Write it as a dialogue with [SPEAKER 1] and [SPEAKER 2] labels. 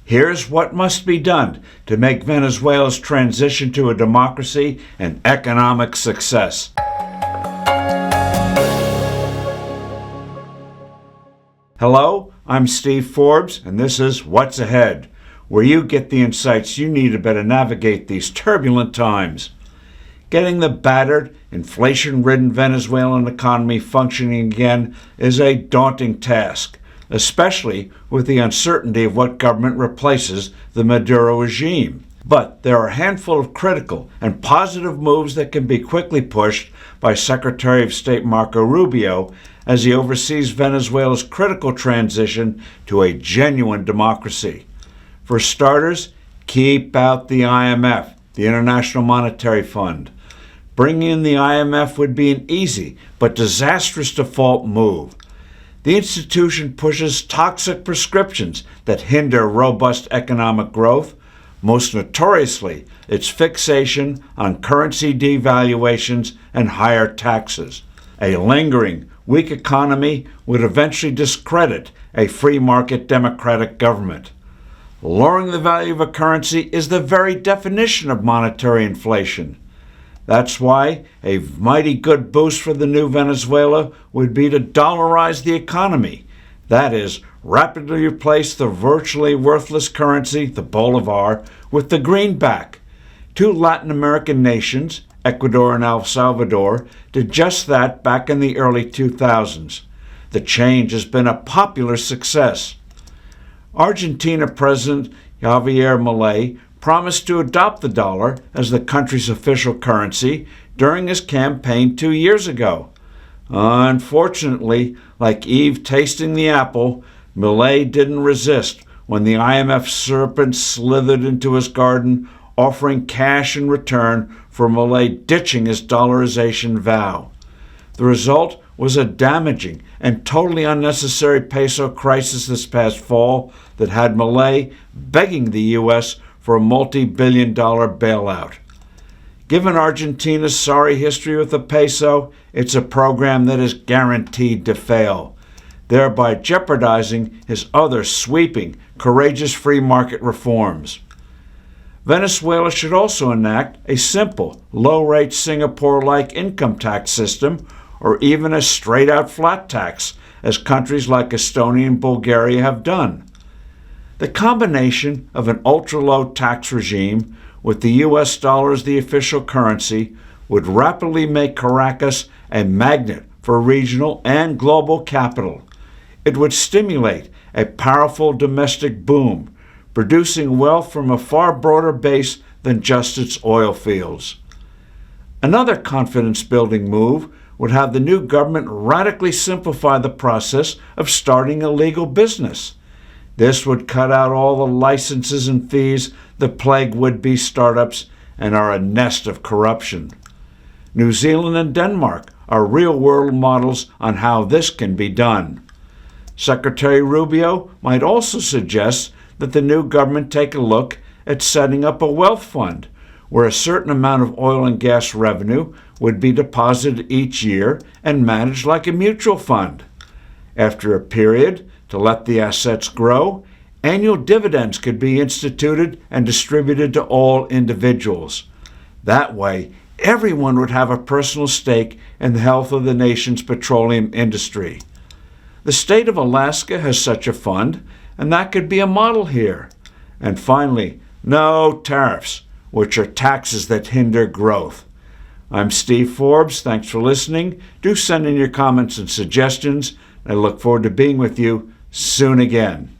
[SPEAKER 1] Here's what must be done to make Venezuela's transition to a democracy an economic success. Hello, I'm Steve Forbes, and this is What's Ahead, where you get the insights you need to better navigate these turbulent times. Getting the battered, inflation-ridden Venezuelan economy functioning again is a daunting task, especially with the uncertainty of what government replaces the Maduro regime. But there are a handful of critical and positive moves that can be quickly pushed by Secretary of State Marco Rubio as he oversees Venezuela's critical transition to a genuine democracy. For starters, keep out the IMF, the International Monetary Fund. Bringing in the IMF would be an easy but disastrous default move. The institution pushes toxic prescriptions that hinder robust economic growth, most notoriously its fixation on currency devaluations and higher taxes. A lingering, weak economy would eventually discredit a free market democratic government. Lowering the value of a currency is the very definition of monetary inflation. That's why a mighty good boost for the new Venezuela would be to dollarize the economy. That is, rapidly replace the virtually worthless currency, the bolivar, with the greenback. Two Latin American nations, Ecuador and El Salvador, did just that back in the early 2000s. The change has been a popular success. Argentina President Javier Milei promised to adopt the dollar as the country's official currency during his campaign 2 years ago. Unfortunately, like Eve tasting the apple, Milei didn't resist when the IMF serpent slithered into his garden, offering cash in return for Milei ditching his dollarization vow. The result was a damaging and totally unnecessary peso crisis this past fall that had Milei begging the U.S. for a multi-billion-dollar bailout. Given Argentina's sorry history with the peso, it's a program that is guaranteed to fail, thereby jeopardizing his other sweeping, courageous free market reforms. Venezuela should also enact a simple, low-rate Singapore-like income tax system, or even a straight-out flat tax, as countries like Estonia and Bulgaria have done. The combination of an ultra-low tax regime with the U.S. dollar as the official currency would rapidly make Caracas a magnet for regional and global capital. It would stimulate a powerful domestic boom, producing wealth from a far broader base than just its oil fields. Another confidence-building move would have the new government radically simplify the process of starting a legal business. This would cut out all the licenses and fees that plague would-be startups and are a nest of corruption. New Zealand and Denmark are real-world models on how this can be done. Secretary Rubio might also suggest that the new government take a look at setting up a wealth fund, where a certain amount of oil and gas revenue would be deposited each year and managed like a mutual fund. After a period, to let the assets grow, annual dividends could be instituted and distributed to all individuals. That way, everyone would have a personal stake in the health of the nation's petroleum industry. The state of Alaska has such a fund, and that could be a model here. And finally, no tariffs, which are taxes that hinder growth. I'm Steve Forbes. Thanks for listening. Do send in your comments and suggestions. I look forward to being with you soon again.